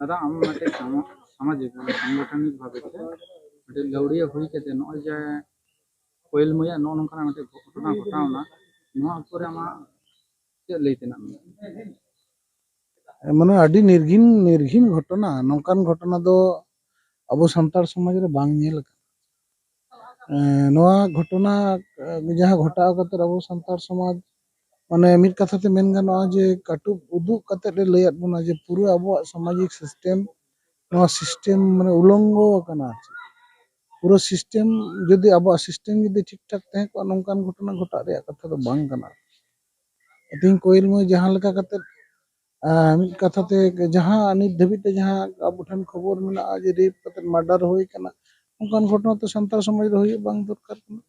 दादा आम मटे सामाजिक सांगठनिक भाव मटे लौड़िया हुई के नॉय जे कोयल मैया नो नोंका मटे घटना घटावना नो आमा चेक लैतेना माने आदि निर्घिन निर्घिन घटना नौकान घटना दो अब सान्ताड़ समाज रे बांग नेल नोआ घटना जहाँ घटाव कते अब सान्ताड़ समाज माने मिट कथा ते मेन गानोआ जे काटुब उदुग कते ले लैयात बोना जे पूरा अब सामाजिक सिस्टेम नोआ सिस्टेम माने उलंघो कना पूरा सिस्टेम जदि अब सिस्टेम जदि ठीक ठाक तहे को नौकान घटना घटा रे कथा तो बांग कना तीन कोयल में जहाँ लेका कते मिट कथा ते जहाँ नित धबिते जहाँ अब ठन खबर मेना जे रेप कते मर्डर होई कना नौकान घटना तो सान्ताड़ समाज रे होई बांग दरकार कना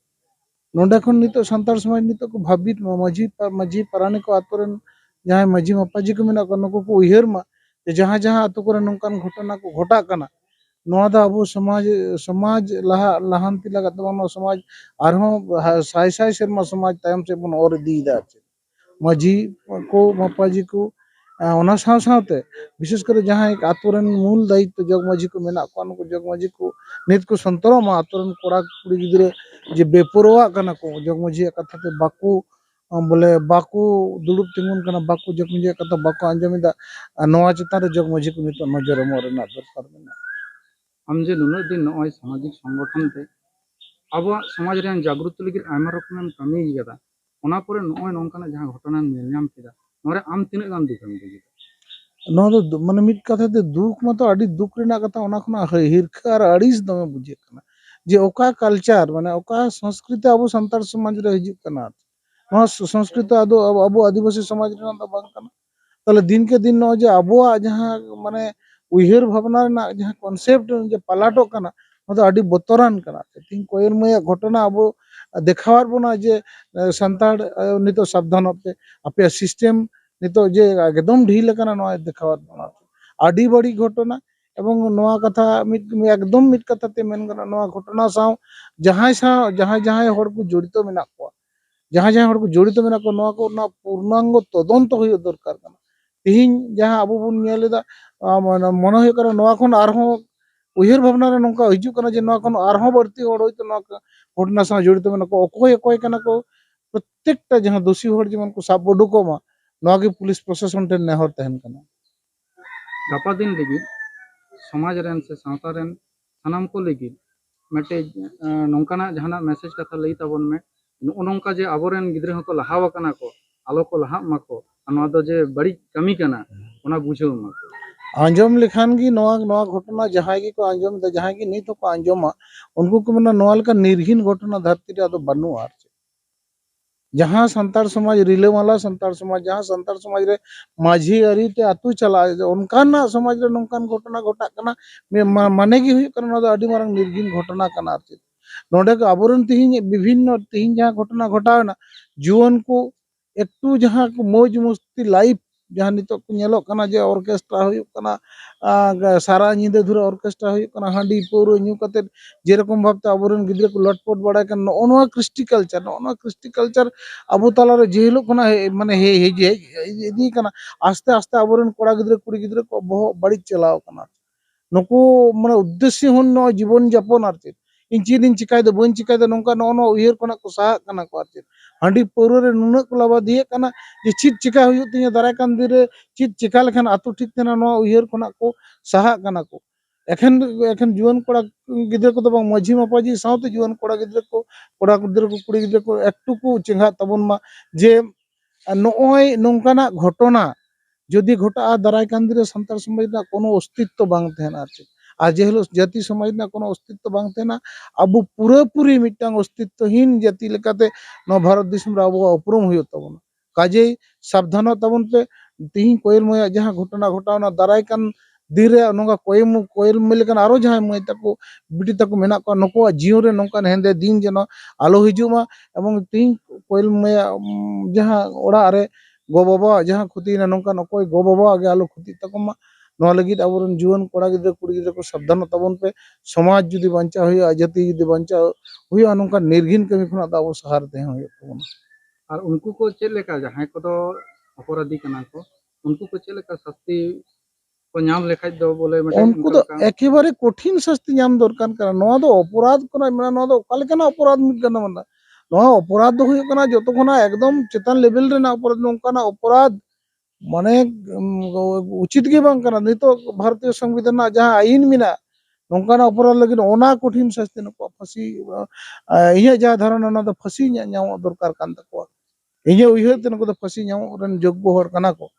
नोंडे खन नितो सान्ताड़ समाज नितो को भाबित माझी पारानी को आतोरन जहाँ माझी मापाजी को मेना को नको को उयहर मा जहाँ जहाँ आतो करे नौकान घटना को घटा कना नोआ दा अब समाज समाज लाहांती लगा तबन समाज आरहों साय साय सेरमा समाज तायम से बन और दी दा माझी को मापाजी को ओना साव सावते विशेष कर जहाँ एक आतोरन मूल दायित्व जग माझी को मेना को नको जग माझी को नित को संतरो मा आतोरन कोड़ा कुड़ी गिदरे जे बेपरवा कना को जग माझी कथा ते बाकू बोले बाकू दुड़ुब तिंगुन कना बाकू जग माझी कथा बाकू आंजमिदा नोआ चितान रे जग माझी को नितो नजर एमो रेना दरकार मेना हम जे नुनो दिन नॉय सामाजिक संगठन ते अब समाज रे जागृति लगी आयमा रकम कमी गदा ओना परे नॉय नोंकाना जहाँ घटना नेल नाम केदा नोरे आम तिने गान दुखम बुझी नोआ दो माने मिट कथा ते दुख मतो अडी दुख रेना कथा ओना खना हिरखा और अड़िस दमे बुझे कना जे ओका कल्चर माने ओका संस्कृति अब सान्ताड़ समाज रे हिजुक कना नोआ संस्कृति आदो अब आदिवासी समाज रेना दा बांग कना ताले दिन के दिन नो जे अब जहाँ माने उयहर भावना रेना जहाँ कॉन्सेप्ट जे पलाटो कना नोआ अडी बोतरान कना तीन कोयल मैया घटना अब देखावार बोना जे सान्ताड़ नितो सावधान पे आपे सिस्टम नितो जे एकदम ढील कना नोआ देखावार बोना आडी बड़ी घटना एवं नोआ कथा एकदम मिट कथा ते मेन गना नोआ घटना साव जहाँ हर को जड़ित मेना को जहाँ हर को जड़ित मेना को नोआ को ना पूर्णांग तदंत होय दरकार कना तीन जहाँ अब बन नेलेदा मन होय कना नोआ खन आरहों उयहर भावना रे नोंका हिजु कना जे नोआ खन आरहों बढ़ती हड़ होय तो नोआ घटना साव जड़ित मेना को अकोय कना को प्रत्येकटा जहाँ दोषी हड़ जेमन को साब उडुको मा नोआ के पुलिस प्रशासन ठेन नेहर तहन कना गपा दिन लगी समाज रेन से सावता रेन सनाम को लगी मटे नौकाना जहाना मैसेज कथा लई ताबन में नो नौका जे आबोरेन गिद्रे हको लहावा कना को आलो को लहा माको नोआ दो जे बड़ी कमी कना ओना बुझो माको आंजम लेखान की नोआ नोआ घटना जहाँ की को आंजम दा जहाँ की नहीं तो को आंजमा उनको को मना नोआ लका निर्घिन घटना धरती रे आदो बनु आर जहाँ सान्ताड़ समाज रिलामाला सान्ताड़ समाज जहाँ सान्ताड़ समाज रे माझी अरी ते आतु चला उनकान समाज रे नौकान घटना घटा कना माने की हुई कना नोआ अडी मारंग निर्घिन घटना कना आर नोडे को आबोरन तिहिन विभिन्न तिहिन जहाँ घटना घटावना जुवन को एकटू जहाँ को मौज मस्ती लाइफ जहाँ नितो को नेलो कना जे ऑर्केस्ट्रा हुयुक कना सारा निदे धुरे ऑर्केस्ट्रा हुयुक कना हांडी पौरो न्यू कते जे रकम भाबते आबोरन गिद्रे को लटपट बड़ाय कन नोआ कृष्टि कल्चर अब तला रे जेहिलो कना माने हे इदी कना आस्ते आस्ते आबोरन कोड़ा गिद्रे कुड़ी गिद्रे को बहु बड़ी चलाव कना नुकु माने उद्देश्य हुन नो जीवन यापन आर इन चीन चिकाय दो बन चिकाय दो नौका नो उयहर कोना को साहा कना को आर हांडी पौरो रे नुना को लाबा दिए कना जे चीज चिका हुयु तिया दाराय कान दिरे चीज चिका लेखान आतु ठीक तेना नो उयहर कोना को साहा कना को एखन जुवन कोड़ा गिद्रे को तो माझी मापाजी सावते जुवन कोड़ा गिद्रे को कुड़ी गिद्रे को एकटू को चेंगा तबन मा जे नोय नौकाना घटना जदि घटा दाराय कान दिरे सान्ताड़ समाज ना कोनो अस्तित्व बांग तहना और जे हिलो जाति समाज ना कोनो अस्तित्व बांग तहना अब पूरापूरी मिटांग अस्तित्वहीन जाति लेकाते नो भारत दिसम रे अब उपरुम हुयो तबन काजे सावधान तबन पे तिहिन कोयल मया जहाँ घटना घटावना दाराय कान दिरे नोंगा कोयल मिलकन आरो जहाँ मय तको बिटी तको मेना को नको जीवन रे नोंकान हेंदे दिन जनो आलो हिजुमा एवं तिहिन कोयल मया जहाँ ओड़ा रे गो बाबा जहाँ खुती ना नोंकान अकोय गो बाबा आगे आलो खुती तको मा नोआ लगिद आबोरन जुवन कोड़ा गिद्रे कुड़ी गिद्रे को सावधान तबन पे समाज जुदी बंचा हुई जाति जुदी बंचा हुई नोंका निर्घिन कमी खना दा सहार ते हुई तबन और उनको को चेक लेका जहाँ को तो अपराधी कना को उनको को चेक लेका शास्ति को ᱧᱟᱢ ᱞᱮᱠᱷᱟᱡ ᱫᱚ ᱵᱚᱞᱮ ᱢᱤᱫᱴᱮᱱ उनको तो एकेबारे कठिन शास्ति नाम दरकार करा नोआ दो अपराध कना मेना नोआ दो ओका लेकाना अपराध मिद कना मना नोआ अपराध दो हुयो कना जतो खना एकदम चेतन लेवल रे ना अपराध नोंकाना अपराध माने उचित गे बांग कना नितो भारतीय संविधान ना जहां आईन मिना नोंकाना अपराध लगिन ओना कठिन शास्ति नको फांसी इहे जा धारणा ना दो फांसी ᱧᱟᱢ दरकार कान तको इहे उइहर ते नको दो फांसी ᱧᱟᱢ रन योग्य हर कना को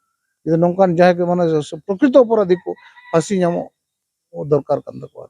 नोंकान जाय के माने प्रकृत अपराधी को फांसी ᱧᱟᱢ दरकार कान तको